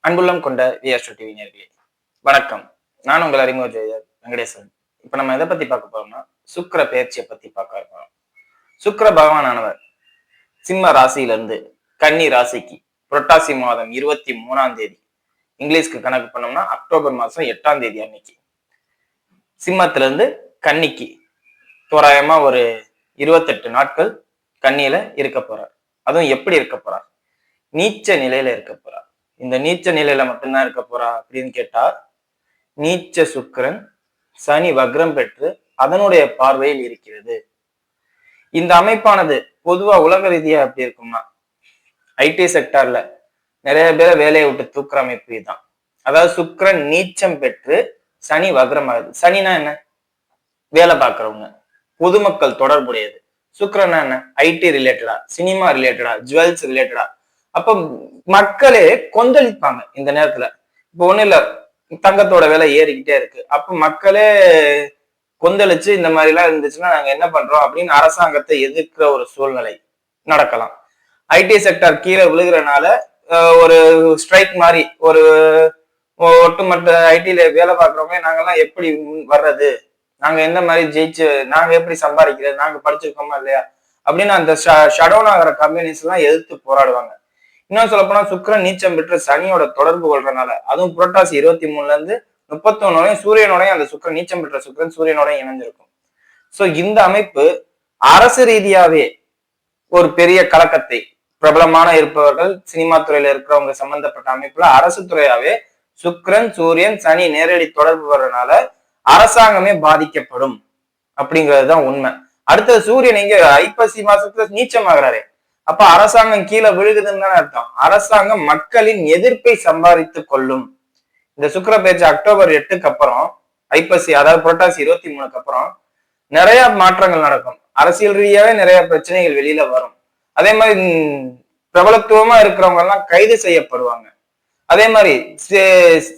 அன்புள்ளம் கொண்ட VR TV நேயர்களே வணக்கம். நான் உங்கள் அறிமுக ஜோதிடர் வெங்கடேசன். இப்ப நம்ம எதை பத்தி பார்க்க போறோம்னா சுக்கிர பெயர்ச்சியை பத்தி பார்க்க இருக்கோம். சுக்கிர பகவானானவர் சிம்ம ராசியிலிருந்து கன்னி ராசிக்கு புரட்டாசி மாதம் 23ஆம் தேதி, இங்கிலீஷ்க்கு கணக்கு பண்ணோம்னா அக்டோபர் மாசம் 8ஆம் தேதி அன்னைக்கு சிம்மத்திலிருந்து கன்னிக்கு தோராயமா ஒரு 28 நாட்கள் கன்னியில இருக்க போறார். அதுவும் எப்படி இருக்க போறார்? நீச்ச நிலையில இருக்க போறார். இந்த நீச்ச நிலையில மட்டும்தான் இருக்க போறா அப்படின்னு கேட்டா, நீச்ச சுக்கிரன் சனி வக்ரம் பெற்று அதனுடைய பார்வையில் இருக்கிறது. இந்த அமைப்பானது பொதுவா உலக ரீதியா எப்படி இருக்கும்னா, ஐடி செக்டார்ல நிறைய பேரை வேலையை விட்டு தூக்குற அமைப்பு இதுதான். அதாவது சுக்கிரன் நீச்சம் பெற்று சனி வக்ரம் ஆகுது. சனினா என்ன? வேலை பார்க்கறவங்க, பொதுமக்கள் தொடர்புடையது. சுக்கிரனா என்ன? ஐடி ரிலேட்டடா, சினிமா ரிலேட்டடா, ஜுவல்ஸ் ரிலேட்டடா. அப்ப மக்களே கொந்தளிப்பாங்க இந்த நேரத்துல. இப்போ ஒண்ணு இல்ல, தங்கத்தோட விலை ஏறிக்கிட்டே இருக்கு. அப்ப மக்களே கொந்தளிச்சு இந்த மாதிரி எல்லாம் இருந்துச்சுன்னா நாங்க என்ன பண்றோம் அப்படின்னு அரசாங்கத்தை எதிர்க்கிற ஒரு சூழ்நிலை நடக்கலாம். ஐடி செக்டர் கீழே விழுகிறனால ஒரு ஸ்ட்ரைக் மாதிரி ஒரு ஒட்டுமொத்த ஐடில வேலை பார்க்கறவங்க நாங்கெல்லாம் எப்படி வர்றது, நாங்க எந்த மாதிரி ஜெயிச்சு நாங்க எப்படி சம்பாதிக்கிறது, நாங்க படிச்சிருக்கோமா இல்லையா அப்படின்னு அந்த ஷடவுன் ஆகிற கம்பெனிஸ் எல்லாம் எதிர்த்து போராடுவாங்க. இன்னும் சொல்ல போனா சுக்கிரன் நீச்சம் பெற்று சனியோட தொடர்பு கொள்றதுனால, அதுவும் புரட்டாசி 23ல இருந்து 31 சூரியனோடய அந்த சுக்கிரன் நீச்சம் பெற்ற சுக்கிரன் சூரியனோட இணைஞ்சிருக்கும். சோ இந்த அமைப்பு அரசு ரீதியாவே ஒரு பெரிய கலக்கத்தை, பிரபலமான இருப்பவர்கள் சினிமா துறையில இருக்கிறவங்க சம்பந்தப்பட்ட அமைப்புல அரசு துறையாவே சுக்கிரன் சூரியன் சனி நேரடி தொடர்பு வர்றதுனால அரசாங்கமே பாதிக்கப்படும் அப்படிங்கிறதுதான் உண்மை. அடுத்தது சூரியன் இங்க ஐப்பசி மாசத்துல நீச்சம் ஆகுறாரு. அப்ப அரசாங்கம் கீழே விழுகுதுன்னு தானே அர்த்தம். அரசாங்கம் மக்களின் எதிர்ப்பை சம்பாதித்துக் கொள்ளும். இந்த சுக்கிர பெயர்ச்சி அக்டோபர் 8க்கு அப்புறம், ஐப்பசி அதாவது புரட்டாசி 23க்கு அப்புறம் நிறைய மாற்றங்கள் நடக்கும். அரசியல் ரீதியாவே நிறைய பிரச்சனைகள் வெளியில வரும். அதே மாதிரி பிரபலத்துவமா இருக்கிறவங்க எல்லாம் கைது செய்யப்படுவாங்க. அதே மாதிரி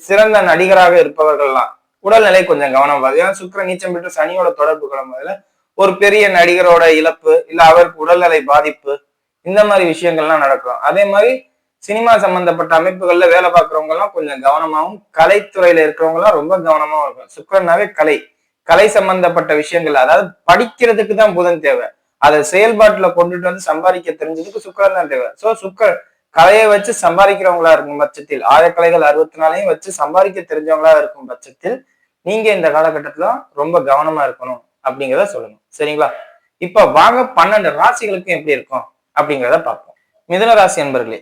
சிறந்த நடிகராக இருப்பவர்கள்லாம் உடல்நிலை கொஞ்சம் கவனம். ஏன்னா சுக்கிரன் நீச்சம் பெற்று சனியோட தொடர்பு கொள்ளும்போதுல ஒரு பெரிய நடிகரோட இழப்பு இல்ல அவருக்கு உடல்நிலை பாதிப்பு இந்த மாதிரி விஷயங்கள்லாம் நடக்கும். அதே மாதிரி சினிமா சம்பந்தப்பட்ட அமைப்புகள்ல வேலை பார்க்கறவங்க எல்லாம் கொஞ்சம் கவனமாகவும், கலைத்துறையில இருக்கிறவங்க எல்லாம் ரொம்ப கவனமாவும் இருக்கும். சுக்கிரனாவே கலை, கலை சம்பந்தப்பட்ட விஷயங்கள், அதாவது படிக்கிறதுக்கு தான் புதன் தேவை. அதை செயல்பாட்டுல கொண்டுட்டு வந்து சம்பாதிக்க தெரிஞ்சதுக்கு சுக்கிரன் தான் தேவை. சோ கலையை வச்சு சம்பாதிக்கிறவங்களா இருக்கும் பட்சத்தில், ஆயக்கலைகள் 64 வச்சு சம்பாதிக்க தெரிஞ்சவங்களா இருக்கும் பட்சத்தில் நீங்க இந்த காலகட்டத்துல ரொம்ப கவனமா இருக்கணும் அப்படிங்கிறத சொல்லணும். சரிங்களா? இப்ப வாங்க 12 ராசிகளுக்கும் எப்படி இருக்கும் அப்படிங்கிறத பார்ப்போம். மிதுன ராசி அன்பர்களே,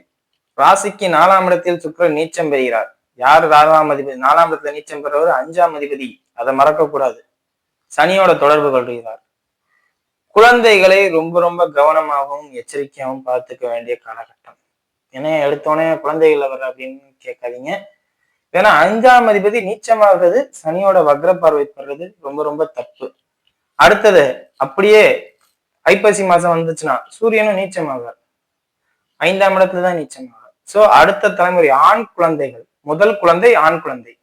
ராசிக்கு 4ஆம் இடத்தில் சுக்கிரன் நீச்சம் பெறுகிறார். யார் 4ஆம் அதிபதி? 4ஆம் இடத்துல நீச்சம் பெறுவர் 5ஆம் அதிபதி. அதை மறக்க கூடாது. சனியோட தொடர்பு கொள்கிறார். குழந்தைகளை ரொம்ப ரொம்ப கவனமாகவும் எச்சரிக்கையாகவும் பார்த்துக்க வேண்டிய காலகட்டம். ஏன்னா எடுத்தோடனே குழந்தைகள் வர அப்படின்னு கேட்காதீங்க. ஏன்னா 5ஆம் அதிபதி நீச்சமாகிறது, சனியோட வக்ர பார்வை பெறுறது ரொம்ப ரொம்ப தப்பு. அடுத்தது அப்படியே ஐப்பசி மாசம் வந்துச்சுன்னா சூரியனும் நீச்சமாகார், 5ஆம் இடத்துலதான் நீச்சமாகார். சோ அடுத்த தலைமுறை ஆண் குழந்தைகள், முதல் குழந்தை ஆண் குழந்தை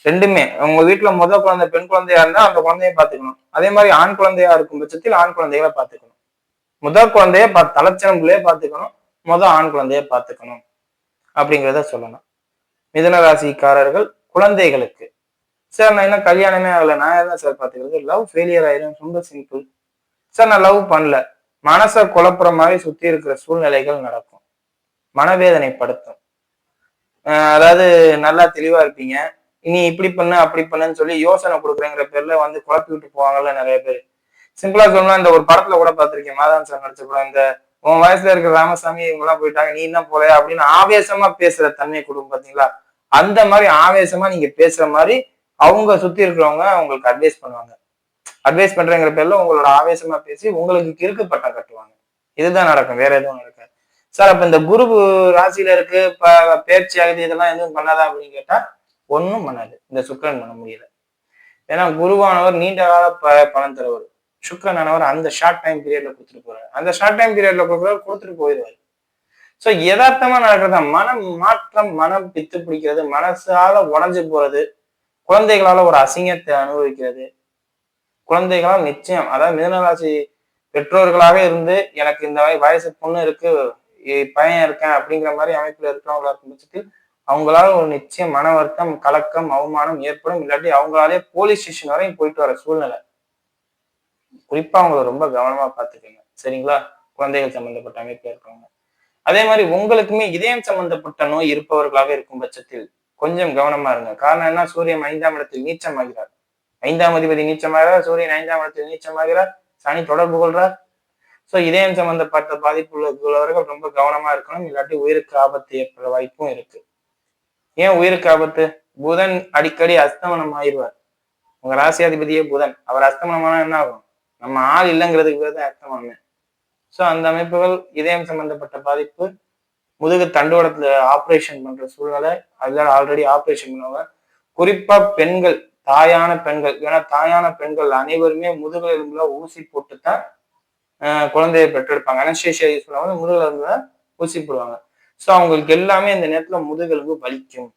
ரெண்டுமே உங்க வீட்டுல முதல் குழந்தை பெண் குழந்தையா இருந்தா அந்த குழந்தைய பாத்துக்கணும். அதே மாதிரி ஆண் குழந்தையா இருக்கும் பட்சத்தில் ஆண் குழந்தைகளை பாத்துக்கணும். முதல் குழந்தைய தலைச்சனம்புலயே பாத்துக்கணும், ஆண் குழந்தைய பாத்துக்கணும் அப்படிங்கிறத சொல்லணும். மிதுன ராசிக்காரர்கள் குழந்தைகளுக்கு, சார் நான் என்ன கல்யாணமே ஆகல, நான் என்ன சார் பாத்துக்கிறது? லவ் ஃபெயிலியர் ஆயிரும். ரொம்ப சிம்பிள். சார் நான் லவ் பண்ணல, மனசை குழப்புற மாதிரி சுத்தி இருக்கிற சூழ்நிலைகள் நடக்கும், மனவேதனைப்படுத்தும். அதாவது நல்லா தெளிவா இருப்பீங்க, இனி இப்படி பண்ணு அப்படி பண்ணுன்னு சொல்லி யோசனை கொடுக்குறேங்கிற பேர்ல வந்து குழப்பி விட்டு போவாங்கல்ல நிறைய பேர். சிம்பிளா சொல்லணும், இந்த ஒரு படத்துல கூட பார்த்திருக்கேன், மாதான் சார் நடிச்ச படம், இந்த உன் வயசுல இருக்கிற ராமசாமி இவங்க எல்லாம் போயிட்டாங்க நீ என்ன போல அப்படின்னு ஆவேசமா பேசுற தன்மை கொடுக்கும் பாத்தீங்களா? அந்த மாதிரி ஆவேசமா நீங்க பேசுற மாதிரி அவங்க சுத்தி இருக்கிறவங்க உங்களுக்கு அட்வைஸ் பண்ணுவாங்க. அட்வைஸ் பண்றேங்கிற பேர்ல உங்களோட ஆவேசமா பேசி உங்களுக்கு கிறுக்கு பட்டம் கட்டுவாங்க. இதுதான் நடக்கும், வேற எதுவும் நடக்காது. சார் அப்ப இந்த குரு ராசியில இருக்கு பயிற்சி ஆகுது, இதெல்லாம் எதுவும் பண்ணாதா அப்படின்னு கேட்டா ஒன்னும் பண்ணாது. இந்த சுக்கிரன் பண்ண முடியல. ஏன்னா குருவானவர் நீண்ட கால பலன் தருவார். சுக்கிரனானவர் அந்த ஷார்ட் டைம் பீரியட்ல கொடுத்துட்டு போறாரு. அந்த ஷார்ட் டைம் பீரியட்ல கொடுத்துட்டு போயிடுவாரு. சோ யதார்த்தமா நடக்கிறதா மனம் மாற்றம், மனம் பித்து பிடிக்கிறது, மனசால உடஞ்சு போறது, குழந்தைகளால ஒரு அசிங்கத்தை அனுபவிக்கிறது. குழந்தைகளால் நிச்சயம், அதாவது மிதுனராசி பெற்றோர்களாக இருந்து எனக்கு இந்த வயசு பொண்ணு இருக்கு, பையன் இருக்கேன் அப்படிங்கிற மாதிரி அமைப்புல இருக்கிறவங்களா இருக்கும் பட்சத்தில் அவங்களால ஒரு நிச்சயம் மன வருத்தம், கலக்கம், அவமானம் ஏற்படும். இல்லாட்டி அவங்களாலே போலீஸ் ஸ்டேஷன் வரையும் போயிட்டு வர சூழ்நிலை. குறிப்பா அவங்கள ரொம்ப கவனமா பார்த்துக்கங்க. சரிங்களா? குழந்தைகள் சம்பந்தப்பட்ட அமைப்புல இருக்கவங்க. அதே மாதிரி உங்களுக்குமே இதயம் சம்பந்தப்பட்ட நோய் இருப்பவர்களாக இருக்கும் பட்சத்தில் கொஞ்சம் கவனமா இருங்க. காரணம் என்ன? சூரியன் 5ஆம் இடத்தில் நீச்சமாகிறார். 5ஆம் அதிபதி நீச்சமாகிறார், சூரியன் 5ஆம் இடத்தில் நீச்சமாகிறார், சனி தொடர்பு கொள்றார். சோ இதயம் சம்பந்தப்பட்ட பாதிப்பு உள்ளவர்கள் ரொம்ப கவனமா இருக்கணும். இல்லாட்டி உயிருக்கு ஆபத்து ஏற்பட வாய்ப்பும் இருக்கு. ஏன் உயிருக்கு ஆபத்து? புதன் அடிக்கடி அஸ்தமனம் ஆயிடுவார். உங்க ராசியாதிபதியே புதன். அவர் அஸ்தமனமான என்ன ஆகும்? நம்ம ஆள் இல்லைங்கிறதுக்கு பேர் தான் அஸ்தமனமே. சோ அந்த அமைப்புகள் இதயம் சம்பந்தப்பட்ட பாதிப்பு, முதுகு தண்டுவடத்துல ஆபரேஷன் பண்ற சூழ்நிலை, அதுல ஆல்ரெடி ஆபரேஷன் பண்ணுவாங்க. குறிப்பா பெண்கள், தாயான பெண்கள், ஏன்னா தாயான பெண்கள் அனைவருமே முதுகெலும்புல ஊசி போட்டுத்தான் குழந்தையை பெற்றெடுப்பாங்க. அனஸ்தேசியா யூஸ் பண்ணுவாங்க, முதுகெலும்புல ஊசி போடுவாங்க. சோ அவங்களுக்கு எல்லாமே இந்த நேரத்துல முதுகெலும்பு வலிக்கும்,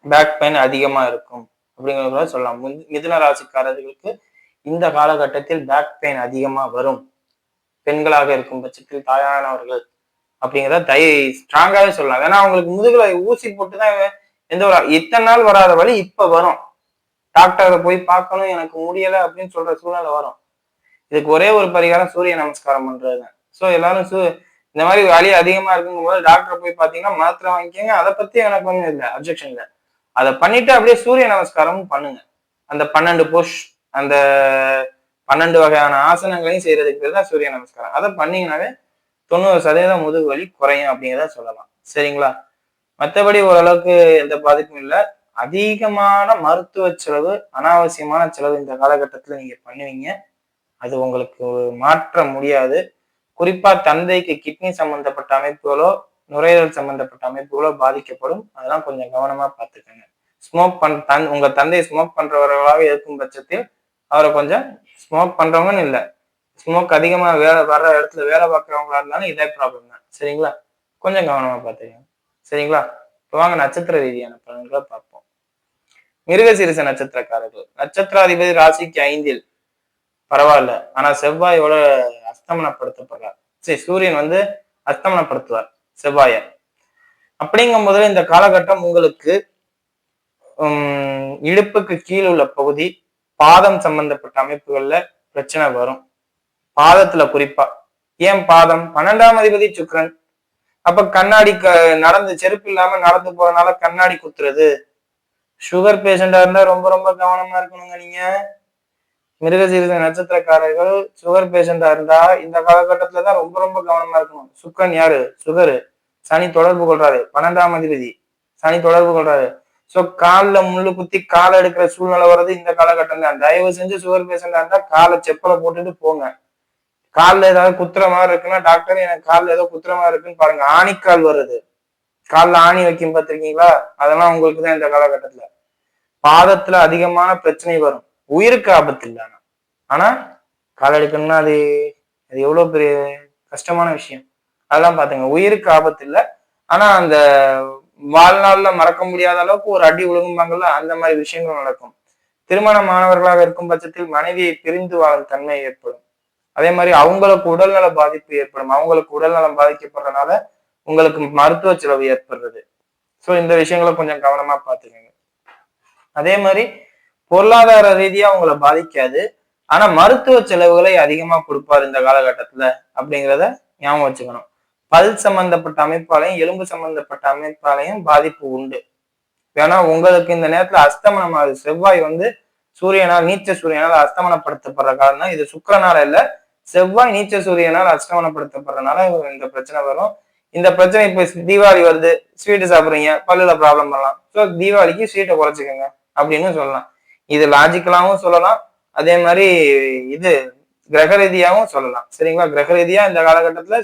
பேக் பெயின் அதிகமா இருக்கும் அப்படிங்கிறத சொல்லலாம். மிதுன ராசிக்காரர்களுக்கு இந்த காலகட்டத்தில் பேக் பெயின் அதிகமா வரும். பெண்களாக இருக்கும் பட்சத்தில் தாயானவர்கள் அப்படிங்கிறத ஸ்ட்ராங்காவே சொல்லலாம். ஏன்னா அவங்களுக்கு முதுகுல ஊசி போட்டுதான் எந்த ஒரு இத்தனை நாள் வராத வழி இப்ப வரும். டாக்டரை போய் பார்க்கணும், எனக்கு முடியல அப்படின்னு சொல்ற சூழ்நிலை வரும். இதுக்கு ஒரே ஒரு பரிகாரம் சூரிய நமஸ்காரம் பண்றதுதான். சோ எல்லாரும் இந்த மாதிரி வலி அதிகமா இருக்குங்கும் போது டாக்டரை போய் பாத்தீங்கன்னா மாத்திரை வாங்கிக்கோங்க. அதை பத்தி எனக்கு ஒன்றும் இல்லை, அப்ஜெக்ஷன் இல்லை. அதை பண்ணிட்டு அப்படியே சூரிய நமஸ்காரமும் பண்ணுங்க. அந்த 12 புஷ், அந்த 12 வகையான ஆசனங்களையும் செய்யறதுக்கு பேர் தான் சூரிய நமஸ்காரம். அதை பண்ணீங்கன்னாவே 90% முதுகு வலி குறையும் அப்படிங்கிறத சொல்லலாம். சரிங்களா? மற்றபடி ஓரளவுக்கு எந்த பாதிப்பும் இல்லை. அதிகமான மருத்துவ செலவு, அனாவசியமான செலவு இந்த காலகட்டத்துல நீங்க பண்ணுவீங்க. அது உங்களுக்கு மாற்ற முடியாது. குறிப்பா தந்தைக்கு கிட்னி சம்பந்தப்பட்ட அமைப்புகளோ, நுரையீரல் சம்பந்தப்பட்ட அமைப்புகளோ பாதிக்கப்படும். அதெல்லாம் கொஞ்சம் கவனமா பார்த்துக்கங்க. உங்க தந்தை ஸ்மோக் பண்றவர்களாக இருக்கும் பட்சத்தில் அவரை கொஞ்சம், ஸ்மோக் பண்றவங்கன்னு இல்லை, ஸ்மோக் அதிகமா வர்ற இடத்துல வேலை பார்க்கறவங்களா இருந்தாலும் இதே ப்ராப்ளம் தான். சரிங்களா? கொஞ்சம் கவனமா பார்த்துக்கங்க. சரிங்களா? இப்போ வாங்க நட்சத்திர ரீதியான பலன்களை பார்ப்போம். மிருகசீரிச நட்சத்திரக்காரர்கள். நட்சத்திராதிபதி ராசிக்கு 5ல், பரவாயில்ல. ஆனா செவ்வாயோட அஸ்தமனப்படுத்தப்படுறார். சரி, சூரியன் அஸ்தமனப்படுத்துவார் செவ்வாய. அப்படிங்கும் போது இந்த காலகட்டம் உங்களுக்கு இடுப்புக்கு கீழ் உள்ள பகுதி, பாதம் சம்பந்தப்பட்ட அமைப்புகள்ல பிரச்சனை வரும். பாதத்துல குறிப்பா. ஏன் பாதம்? 12ஆம் அதிபதி சுக்கிரன். அப்ப கண்ணாடி நடந்து செருப்பு இல்லாம நடந்து போறதுனால கண்ணாடி குத்துறது. சுகர் பேஷண்டா இருந்தா ரொம்ப ரொம்ப கவனமா இருக்கணுங்க. நீங்க மிருகசீரிச நட்சத்திரக்காரர்கள் சுகர் பேஷண்டா இருந்தா இந்த காலகட்டத்துலதான் ரொம்ப ரொம்ப கவனமா இருக்கணும். சுக்கரன் யாரு? சுகரு. சனி தொடர்பு கொள்றாரு, 12ஆம் அதிபதி சனி தொடர்பு கொள்றாரு. சோ கால்ல முள்ளு குத்தி காலை எடுக்கிற சூழ்நிலை வர்றது இந்த காலகட்டம் தான். தயவு செஞ்சு சுகர் பேஷண்டா இருந்தா காலை செப்பலை போட்டுட்டு போங்க. காலில் ஏதாவது குத்துற மாதிரி இருக்குன்னா டாக்டர் எனக்கு காலில் ஏதோ குத்துற மாதிரி இருக்குன்னு பாருங்க. ஆணிக்கால் வருது, காலில் ஆணி வைக்கும் பார்த்திருக்கீங்களா? அதெல்லாம் உங்களுக்கு தான் இந்த காலகட்டத்துல. பாதத்துல அதிகமான பிரச்சனை வரும். உயிருக்கு ஆபத்து இல்லை, ஆனா கால் எடுக்கணும்னா அது எவ்வளவு பெரிய கஷ்டமான விஷயம். அதெல்லாம் பாத்துங்க. உயிருக்கு ஆபத்து இல்லை, ஆனா அந்த வாழ்நாள்ல மறக்க முடியாத அளவுக்கு ஒரு அடி விழுங்கும்பாங்கல்ல, அந்த மாதிரி விஷயங்கள் நடக்கும். திருமணமானவர்களாக இருக்கும் பட்சத்தில் மனைவியை பிரிந்து வாழும் தன்மை ஏற்படும். அதே மாதிரி அவங்களுக்கு உடல்நல பாதிப்பு ஏற்படும். அவங்களுக்கு உடல்நலம் பாதிக்கப்படுறதுனால உங்களுக்கு மருத்துவ செலவு ஏற்படுறது. சோ இந்த விஷயங்களை கொஞ்சம் கவனமா பார்த்துக்கோங்க. அதே மாதிரி பொருளாதார ரீதியா அவங்களை பாதிக்காது, ஆனா மருத்துவ செலவுகளை அதிகமா கொடுப்பாரு இந்த காலகட்டத்துல அப்படிங்கிறத ஞாபகம் வச்சுக்கணும். பல் சம்பந்தப்பட்ட அமைப்பாலையும் எலும்பு சம்பந்தப்பட்ட அமைப்பாலையும் பாதிப்பு உண்டு. ஏன்னா உங்களுக்கு இந்த நேரத்துல அஸ்தமனம் ஆகுது. செவ்வாய் சூரியனால், நீச்ச சூரியனால் அஸ்தமனப்படுத்தப்படுற காரணம் தான் இது. சுக்கிரனால இல்ல, செவ்வாய் நீச்ச சூரியனால் அஸ்தமனப்படுத்தப்படுறதுனால இந்த பிரச்சனை வரும். இந்த பிரச்சனை இப்ப தீபாவளி வருது, ஸ்வீட்டு சாப்பிடுறீங்க, பல்லுல ப்ராப்ளம் பண்ணலாம். ஸோ தீபாவளிக்கு ஸ்வீட்டை குறைச்சிக்கோங்க அப்படின்னு சொல்லலாம். இது லாஜிக்கலாவும் சொல்லலாம், அதே மாதிரி இது கிரக ரீதியாகவும் சொல்லலாம். சரிங்களா? கிரக ரீதியா இந்த காலகட்டத்துல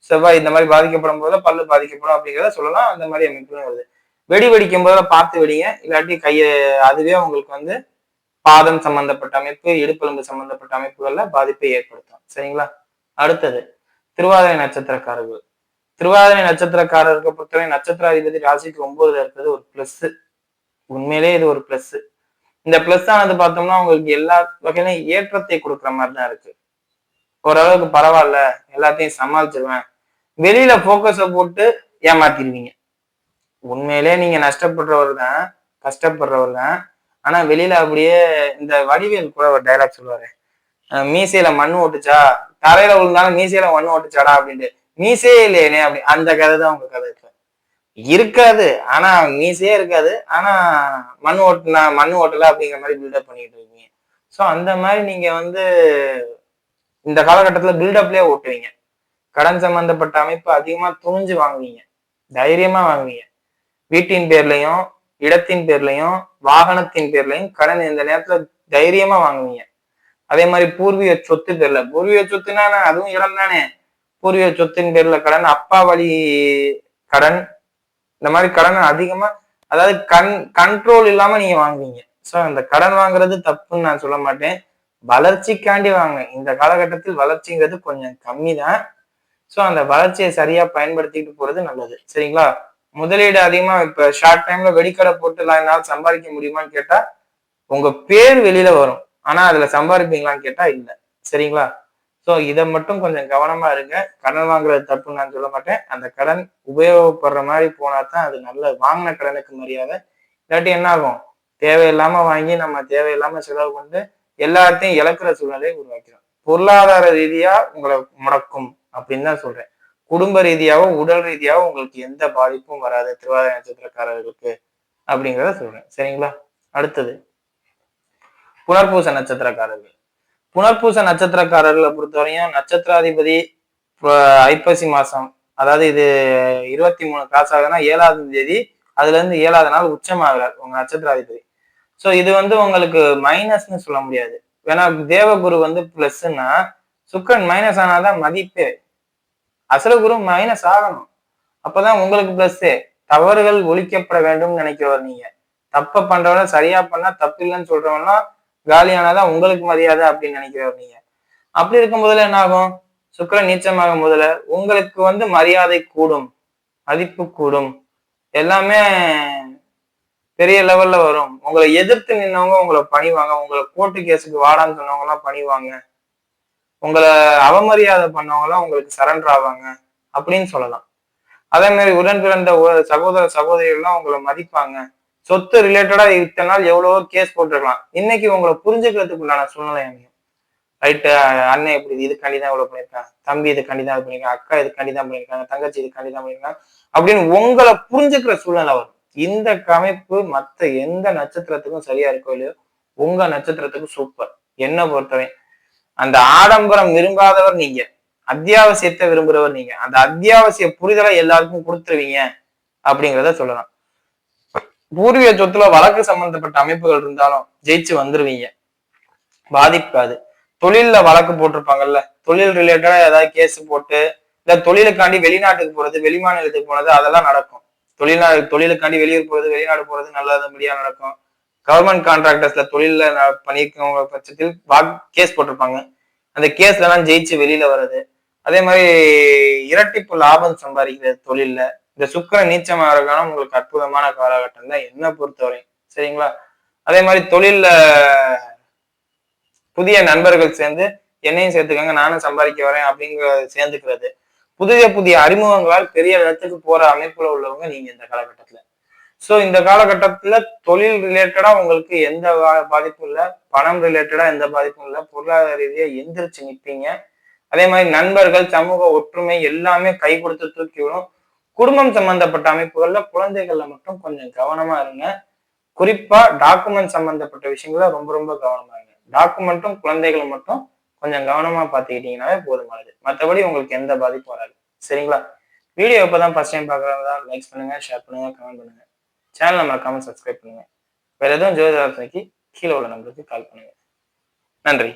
செவ்வாய் இந்த மாதிரி பாதிக்கப்படும் போது பல்லு பாதிக்கப்படும் அப்படிங்கிறத சொல்லலாம். அந்த மாதிரி அமைப்புகளும் வருது. வெடி வெடிக்கும் போது பார்த்து வெடிங்க, இல்லாட்டி அதுவே உங்களுக்கு பாதம் சம்பந்தப்பட்ட அமைப்பு, இடுப்பெலும்பு சம்பந்தப்பட்ட அமைப்புகள்ல பாதிப்பை ஏற்படுத்தும். சரிங்களா? அடுத்தது திருவாதிரை நட்சத்திரக்காரர்கள். திருவாதிரை நட்சத்திரக்காரருக்கு பொறுத்தவரை நட்சத்திராதிபதி ராசிக்கு 9ல இருக்கிறது ஒரு பிளஸ். உண்மையிலேயே இது ஒரு பிளஸ். இந்த பிளஸ் ஆனது பார்த்தோம்னா உங்களுக்கு எல்லா வகையிலும் ஏற்றத்தை கொடுக்குற மாதிரி தான் இருக்கு. ஓரளவுக்கு பரவாயில்ல, எல்லாத்தையும் சமாளிச்சிருவேன். வெளியில போக்கஸை போட்டு ஏமாத்திடுவீங்க. உண்மையிலே நீங்க நஷ்டப்படுறவர் தான், கஷ்டப்படுறவர் தான். ஆனா வெளியில அப்படியே இந்த வடிவேல் கூட ஒரு டைலாக் சொல்லுவாரு. மீசையில மண்ணு ஓட்டுச்சா, தரையில விழுந்தாலும் மீசையில மண்ணு ஓட்டுச்சாடா அப்படின்ட்டு. மீசையே இல்லையேனே அப்படி அந்த கதை தான் உங்க கதை இப்ப. இருக்காது. ஆனா மீசையே இருக்காது. ஆனா மண்ணு ஓட்டல அப்படிங்கிற மாதிரி பில்டப் பண்ணிட்டு இருக்கீங்க. சோ அந்த மாதிரி நீங்க வந்து இந்த காலகட்டத்துல பில்டப்லயே ஓட்டுவீங்க. கடன் சம்பந்தப்பட்ட அமைப்பு அதிகமா துணிஞ்சு வாங்குவீங்க. தைரியமா வாங்குவீங்க. வீட்டின் பேர்லயும், இடத்தின் பேர்லயும், வாகனத்தின் பேர்லயும் கடன் இந்த நேரத்துல தைரியமா வாங்குவீங்க. அதே மாதிரி பூர்வீக சொத்து பேர்ல பூர்வீக சொத்துனா அதுவும் இடம் தானே. பூர்வீக சொத்தின் பேர்ல கடன், அப்பா வழி கடன், இந்த மாதிரி கடன் அதிகமா, அதாவது கண்ட்ரோல் இல்லாம நீங்க வாங்குவீங்க. சோ அந்த கடன் வாங்குறது தப்புன்னு நான் சொல்ல மாட்டேன். வளர்ச்சிக்காண்டி வாங்க. இந்த காலகட்டத்தில் வளர்ச்சிங்கிறது கொஞ்சம் கம்மி தான். சோ அந்த வளர்ச்சியை சரியா பயன்படுத்திட்டு போறது நல்லது. சரிங்களா? முதலீடு அதிகமா இப்ப ஷார்ட் டைம்ல வெடிக்கடை போட்டு என்னால சம்பாதிக்க முடியுமான்னு கேட்டா உங்க பேர் வெளியில வரும். ஆனா அதுல சம்பாதிப்பீங்களான்னு கேட்டா இல்ல. சரிங்களா? சோ இத மட்டும் கொஞ்சம் கவனமா இருங்க. கடன் வாங்குறது தப்புன்னு நான் சொல்ல மாட்டேன். அந்த கடன் உபயோகப்படுற மாதிரி போனா தான் அது நல்ல வாங்கின கடனுக்கு மரியாதை. இல்லாட்டி என்ன ஆகும்? தேவையில்லாம வாங்கி நம்ம தேவையில்லாம செலவு பண்ணி எல்லாத்தையும் இழக்கிற சூழ்நிலையை உருவாக்கிறோம். பொருளாதார ரீதியா உங்களை முடக்கும் அப்படின்னு தான் சொல்றேன். குடும்ப ரீதியாவோ, உடல் ரீதியாவோ உங்களுக்கு எந்த பாதிப்பும் வராது திருவாதிரை நட்சத்திரக்காரர்களுக்கு அப்படிங்கிறத சொல்றேன். சரிங்களா? அடுத்தது புனர்பூச நட்சத்திரக்காரர்கள். புனர்பூச நட்சத்திரக்காரர்களை பொறுத்தவரையும் நட்சத்திராதிபதி ஐப்பசி மாசம், அதாவது இது 23 காசாகனா 7ஆம் தேதி, அதுல இருந்து 7ஆவது நாள் உச்சமாகிறார் உங்க நட்சத்திராதிபதி. சோ இது வந்து உங்களுக்கு மைனஸ்ன்னு சொல்ல முடியாது. ஏன்னா தேவகுரு வந்து பிளஸ்ன்னா சுக்கரன் மைனஸ் ஆனாதான் மதிப்பே. அசுரகுரு மைனஸ் ஆகணும். அப்பதான் உங்களுக்கு பிளஸ். தவறுகள் ஒழிக்கப்பட வேண்டும் நினைக்கிறவர் நீங்க. தப்ப பண்றவன சரியா பண்ணா தப்பு இல்லைன்னு சொல்றவனா காலியானாதான் உங்களுக்கு மரியாதை அப்படின்னு நினைக்கிறவர் நீங்க. அப்படி இருக்கும் போதுல என்ன ஆகும்? சுக்கிரன் நீச்சமாகும் போதுல உங்களுக்கு வந்து மரியாதை கூடும், மதிப்பு கூடும், எல்லாமே பெரிய லெவல்ல வரும். உங்களை எதிர்த்து நின்னவங்க உங்களை பணிவாங்க. உங்களை கோர்ட்டு கேஸுக்கு வாடான்னு சொன்னவங்க எல்லாம் பணிவாங்க. உங்களை அவமரியாதை பண்ணவங்க எல்லாம் உங்களுக்கு சரண்டர் ஆவாங்க அப்படின்னு சொல்லலாம். அதே மாதிரி உடன் பிறந்த சகோதர சகோதரிகள் எல்லாம் உங்களை மதிப்பாங்க. சொத்து ரிலேட்டடா இத்தனை நாள் எவ்வளவோ கேஸ் போட்டிருக்கலாம். இன்னைக்கு உங்களை புரிஞ்சுக்கிறதுக்கு உண்டான சூழ்நிலை அமையும். ரைட்டு, அண்ணன் இப்படி இதுக்காண்டி தான் இவ்வளவு பண்ணியிருக்காங்க, தம்பி இதுக்காண்டி தான் பண்ணியிருக்காங்க, அக்கா இதுக்காண்டி தான் பண்ணியிருக்காங்க, தங்கச்சி இதுக்காண்டி தான் பண்ணியிருக்காங்க அப்படின்னு உங்களை புரிஞ்சுக்கிற சூழ்நிலை வரும். இந்த அமைப்பு மத்த எந்த நட்சத்திரத்துக்கும் சரியா இருக்கோ இல்லையோ உங்க நட்சத்திரத்துக்கு சூப்பர். என்ன பொறுத்தவரை அந்த ஆடம்பரம் விரும்பாதவர் நீங்க, அத்தியாவசியத்தை விரும்புறவர் நீங்க. அந்த அத்தியாவசிய புரிதலை எல்லாருக்கும் கொடுத்துருவீங்க அப்படிங்கிறத சொல்லலாம். பூர்வீக சொத்துல வழக்கு சம்பந்தப்பட்ட அமைப்புகள் இருந்தாலும் ஜெயிச்சு வந்துருவீங்க, பாதிக்காது. தொழில்ல வழக்கு போட்டிருப்பாங்கல்ல, தொழில் ரிலேட்டடா ஏதாவது கேஸ் போட்டு இல்ல தொழிலுக்காண்டி வெளிநாட்டுக்கு போறது, வெளிமாநிலத்துக்கு போனது அதெல்லாம் நடக்கும். தொழிலுக்காண்டி வெளியூர் போறது, வெளிநாடு போறது நல்லபடியா நடக்கும். கவர்மெண்ட் கான்ட்ராக்டர்ஸ்ல தொழில பண்ணிருக்கவங்க பட்சத்தில் கேஸ் போட்டிருப்பாங்க. அந்த கேஸ்ல எல்லாம் ஜெயிச்சு வெளியில வர்றது. அதே மாதிரி இரட்டிப்பு லாபம் சம்பாதிக்கிறது தொழில்ல. இந்த சுக்கிரன் நீச்சமாகறதுக்கான உங்களுக்கு அற்புதமான காலகட்டம் தான் என்ன பொறுத்தவரை. சரிங்களா? அதே மாதிரி தொழில்ல புதிய நண்பர்கள் சேர்ந்து என்னையும் சேர்த்துக்கங்க நானும் சம்பாதிக்க வரேன் அப்படிங்கிற சேர்ந்துக்கிறது. புதிய புதிய அறிமுகங்களால் பெரிய இடத்துக்கு போற அமைப்புல உள்ளவங்க நீங்க இந்த காலகட்டத்துல. சோ இந்த காலகட்டத்துல தொழில் ரிலேட்டடா உங்களுக்கு எந்த பாதிப்பும் இல்லை, பணம் ரிலேட்டடா எந்த பாதிப்பும் இல்லை, பொருளாதார ரீதியா எந்திரிச்சு நிற்பீங்க. அதே மாதிரி நண்பர்கள், சமூக ஒற்றுமை எல்லாமே கை கொடுத்து தூக்கி விடும். குடும்பம் சம்பந்தப்பட்ட அமைப்புகள்ல குழந்தைகள்ல மட்டும் கொஞ்சம் கவனமா இருங்க. குறிப்பா டாக்குமெண்ட் சம்பந்தப்பட்ட விஷயங்கள ரொம்ப ரொம்ப கவனமா இருங்க. டாக்குமெண்ட்டும் குழந்தைகளும் மட்டும் கொஞ்சம் கவனமா பாத்துக்கிட்டீங்கன்னாவே போதுமானது. மற்றபடி உங்களுக்கு எந்த பாதிப்பும் வராது. சரிங்களா? வீடியோ இப்பதான் ஃபர்ஸ்ட் டைம் பாக்குறதா லைக் பண்ணுங்க, ஷேர் பண்ணுங்க, கமெண்ட் பண்ணுங்க. சேனலை மறக்காம சப்ஸ்கிரைப் பண்ணுங்க. வேற எதுவும் ஜோதிட ஆலோசனைக்கு கீழே உள்ள நம்பருக்கு கால் பண்ணுங்க. நன்றி.